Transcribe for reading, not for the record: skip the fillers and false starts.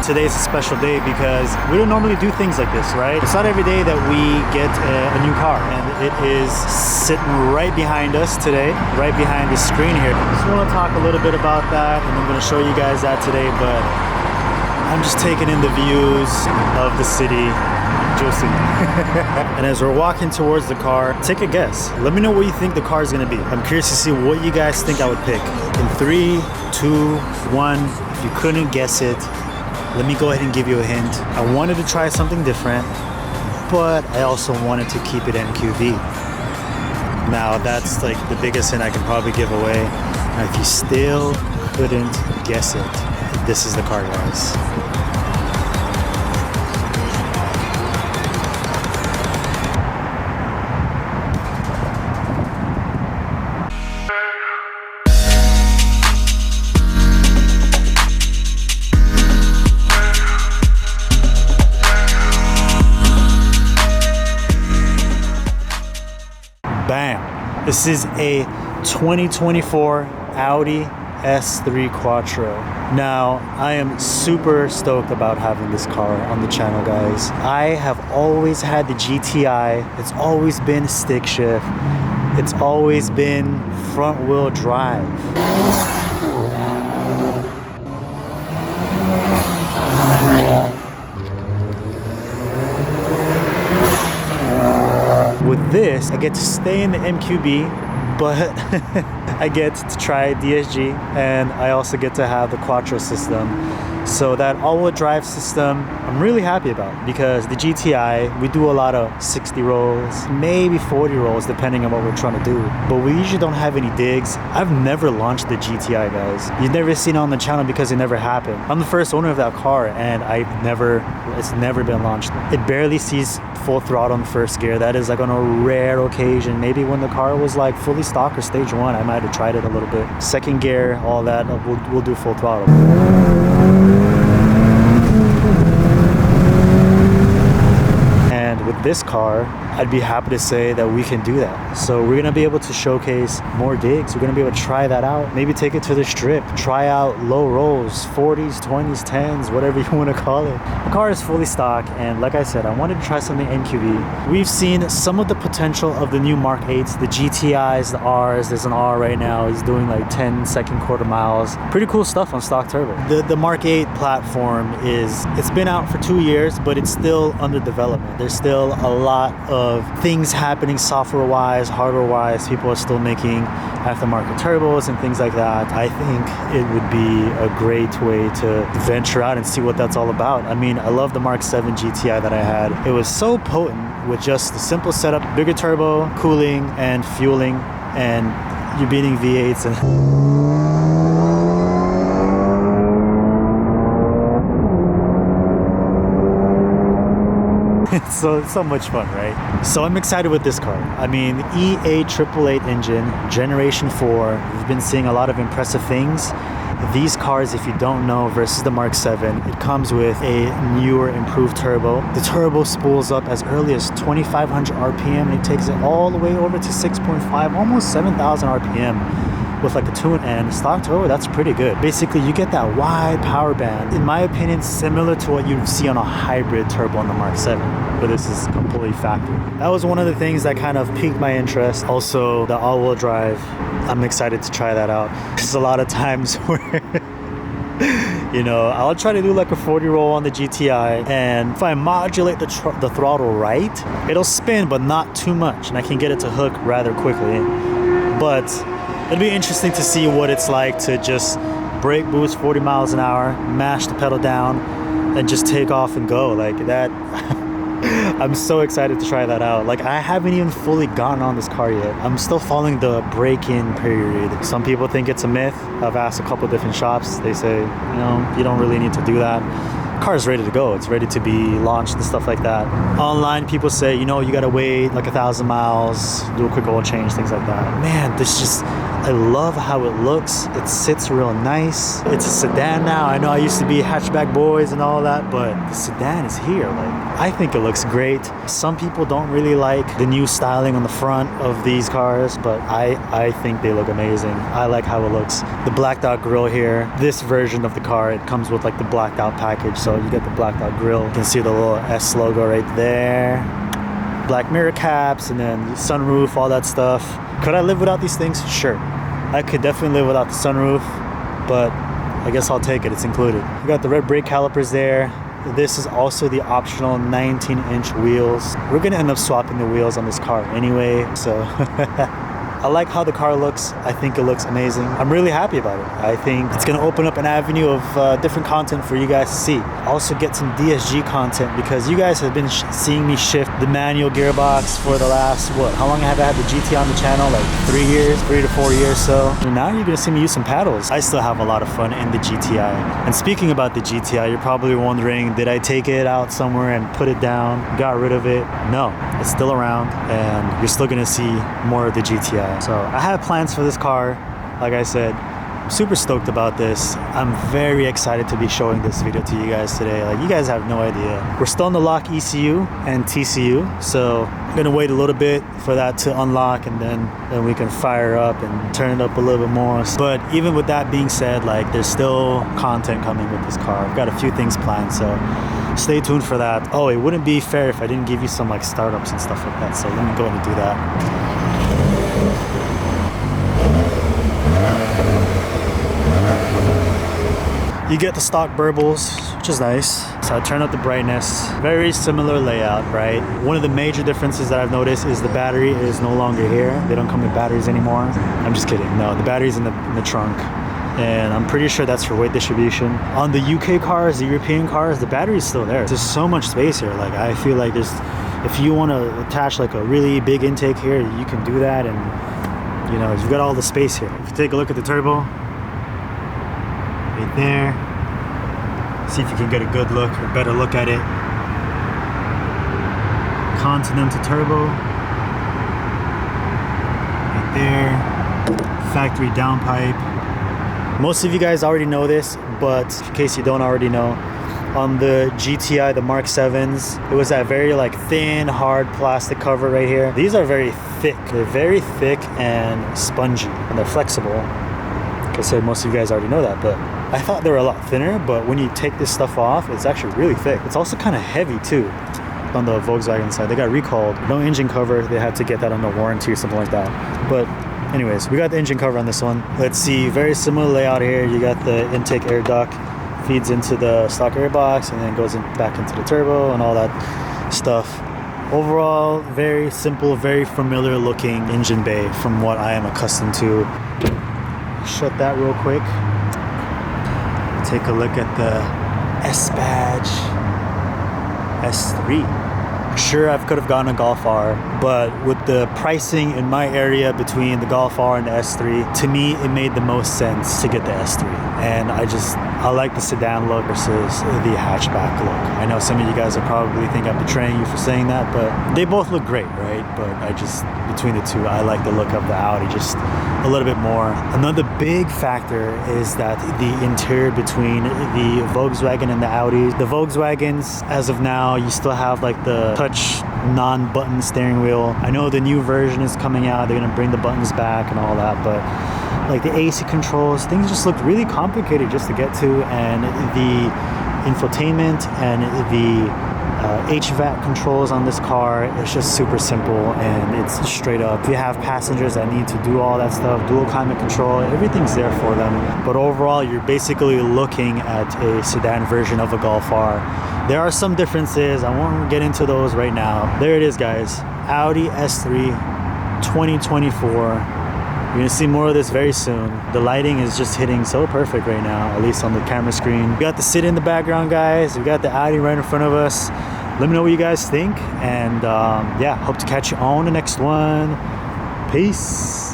Today's a special day because we don't normally do things like this, right? It's not every day that we get a new car, and it is sitting right behind us today, right behind the screen here. Just want to talk a little bit about that, and I'm going to show you guys that today, but I'm just taking in the views of the city. And as we're walking towards the car, take a guess. Let me know what you think the car is going to be. I'm curious to see what you guys think I would pick. In 3, 2, 1, if you couldn't guess it, let me go ahead and give you a hint. I wanted to try something different, but I also wanted to keep it MQB. Now that's like the biggest hint I can probably give away. Now if you still couldn't guess it, this is the car, guys. Bam! This is a 2024 Audi S3 Quattro. Now, I am super stoked about having this car on the channel, guys. I have always had the GTI. It's always been stick shift. It's always been front wheel drive. With this, I get to stay in the MQB, but I get to try DSG, and I also get to have the Quattro system. So that all-wheel drive system, I'm really happy about, because the GTI, we do a lot of 60 rolls, maybe 40 rolls, depending on what we're trying to do. But we usually don't have any digs. I've never launched the GTI, guys. You've never seen it on the channel because it never happened. I'm the first owner of that car, and it's never been launched. It barely sees full throttle in first gear. That is like on a rare occasion. Maybe when the car was like fully stock or stage 1, I might have tried it a little bit. Second gear, all that, we'll do full throttle. And with this car, I'd be happy to say that we can do that. So we're gonna be able to showcase more digs. We're gonna be able to try that out. Maybe take it to the strip, try out low rolls, 40s, 20s, 10s, whatever you wanna call it. The car is fully stock, and like I said, I wanted to try something MQB. We've seen some of the potential of the new Mark 8s, the GTIs, the Rs. There's an R right now. He's doing like 10 second quarter miles. Pretty cool stuff on stock turbo. The Mark 8 platform it's been out for 2 years, but it's still under development. There's still a lot of things happening software-wise, hardware-wise. People are still making aftermarket turbos and things like that. I think it would be a great way to venture out and see what that's all about. I mean, I love the Mark 7 GTI that I had. It was so potent with just the simple setup, bigger turbo, cooling, and fueling, and you're beating V8s and it's so much fun, right? So I'm excited with this car. I mean, the EA888 engine, generation 4. We've been seeing a lot of impressive things. These cars, if you don't know, versus the Mark 7, it comes with a newer, improved turbo. The turbo spools up as early as 2,500 RPM, and it takes it all the way over to 6.5, almost 7,000 RPM. With like a tune and stock turbo, that's pretty good. Basically, you get that wide power band. In my opinion, similar to what you'd see on a hybrid turbo on the Mark 7, but this is completely factory. That was one of the things that kind of piqued my interest. Also, the all-wheel drive, I'm excited to try that out. There's a lot of times where you know, I'll try to do like a 40 roll on the GTI, and if I modulate the throttle right, it'll spin, but not too much, and I can get it to hook rather quickly. But it'll be interesting to see what it's like to just brake boost 40 miles an hour, mash the pedal down, and just take off and go like that. I'm so excited to try that out. Like, I haven't even fully gotten on this car yet. I'm still following the break-in period. Some people think it's a myth. I've asked a couple different shops. They say, you know, you don't really need to do that. Car's ready to go. It's ready to be launched and stuff like that. Online, people say, you know, you gotta wait like 1,000 miles, do a quick oil change, things like that. Man, I love how it looks. It sits real nice. It's a sedan now. I know I used to be hatchback boys and all that, but the sedan is here. Like, I think it looks great. Some people don't really like the new styling on the front of these cars, but I think they look amazing. I like how it looks. The blacked out grille here. This version of the car, it comes with like the blacked out package. So you get the blacked out grille. You can see the little S logo right there. Black mirror caps, and then sunroof, all that stuff. Could I live without these things? Sure. I could definitely live without the sunroof, but I guess I'll take it. It's included. We got the red brake calipers there. This is also the optional 19-inch wheels. We're gonna end up swapping the wheels on this car anyway, so I like how the car looks. I think it looks amazing. I'm really happy about it. I think it's gonna open up an avenue of different content for you guys to see. Also get some DSG content, because you guys have been seeing me shift the manual gearbox for the last, what, how long have I had the GT on the channel? Like 3 years, 3 to 4 years so. And now you're gonna see me use some paddles. I still have a lot of fun in the GTI. And speaking about the GTI, you're probably wondering, did I take it out somewhere and put it down, got rid of it? No, it's still around, and you're still gonna see more of the GTI. So I have plans for this car. Like I said, I'm super stoked about this. I'm very excited to be showing this video to you guys today. Like, you guys have no idea. We're still in the lock ECU and TCU, so I'm gonna wait a little bit for that to unlock, and then we can fire up and turn it up a little bit more. But even with that being said, like, there's still content coming with this car. I've got a few things planned, so stay tuned for that. Oh, it wouldn't be fair if I didn't give you some like startups and stuff like that, so let me go ahead and do that. You get the stock burbles, which is nice. So I turn up the brightness. Very similar layout, right? One of the major differences that I've noticed is the battery is no longer here. They don't come with batteries anymore. I'm just kidding. No, the battery's in the trunk. And I'm pretty sure that's for weight distribution. On the UK cars, the European cars, the battery's still there. There's so much space here. Like, I feel like if you want to attach like a really big intake here, you can do that, and you know, you've got all the space here. If you take a look at the turbo, right there. See if you can get a good look or better look at it. Continental turbo. Right there. Factory downpipe. Most of you guys already know this, but in case you don't already know, on the GTI, the Mark 7s, it was that very like thin, hard plastic cover right here. These are very thick. They're very thick and spongy, and they're flexible. Like I said, most of you guys already know that, but I thought they were a lot thinner, but when you take this stuff off, it's actually really thick. It's also kind of heavy too. On the Volkswagen side, they got recalled. No engine cover. They had to get that under warranty or something like that. But anyways, we got the engine cover on this one. Let's see, very similar layout here. You got the intake air duct, feeds into the stock air box, and then goes back into the turbo and all that stuff. Overall, very simple, very familiar looking engine bay from what I am accustomed to. Shut that real quick. Take a look at the S badge, S3. Sure, I could have gotten a Golf R, but with the pricing in my area between the Golf R and the S3, to me, it made the most sense to get the S3. And I like the sedan look versus the hatchback look. I know some of you guys will probably think I'm betraying you for saying that, but they both look great, right? But between the two, I like the look of the Audi just a little bit more. Another big factor is that the interior between the Volkswagen and the Audi. The Volkswagens, as of now, you still have like the touch non-button steering wheel. I know the new version is coming out. They're gonna bring the buttons back and all that, but like the AC controls, things just looked really complicated just to get to, and the infotainment and the HVAC controls on this car, it's just super simple and it's straight up. If you have passengers that need to do all that stuff, dual climate control, everything's there for them. But overall, you're basically looking at a sedan version of a Golf R. There are some differences. I won't get into those right now. There it is, guys. Audi S3 2024. You're gonna see more of this very soon. The lighting is just hitting so perfect right now, at least on the camera screen. We got the City in the background, guys. We got the Audi right in front of us. Let me know what you guys think, and yeah, hope to catch you on the next one. Peace.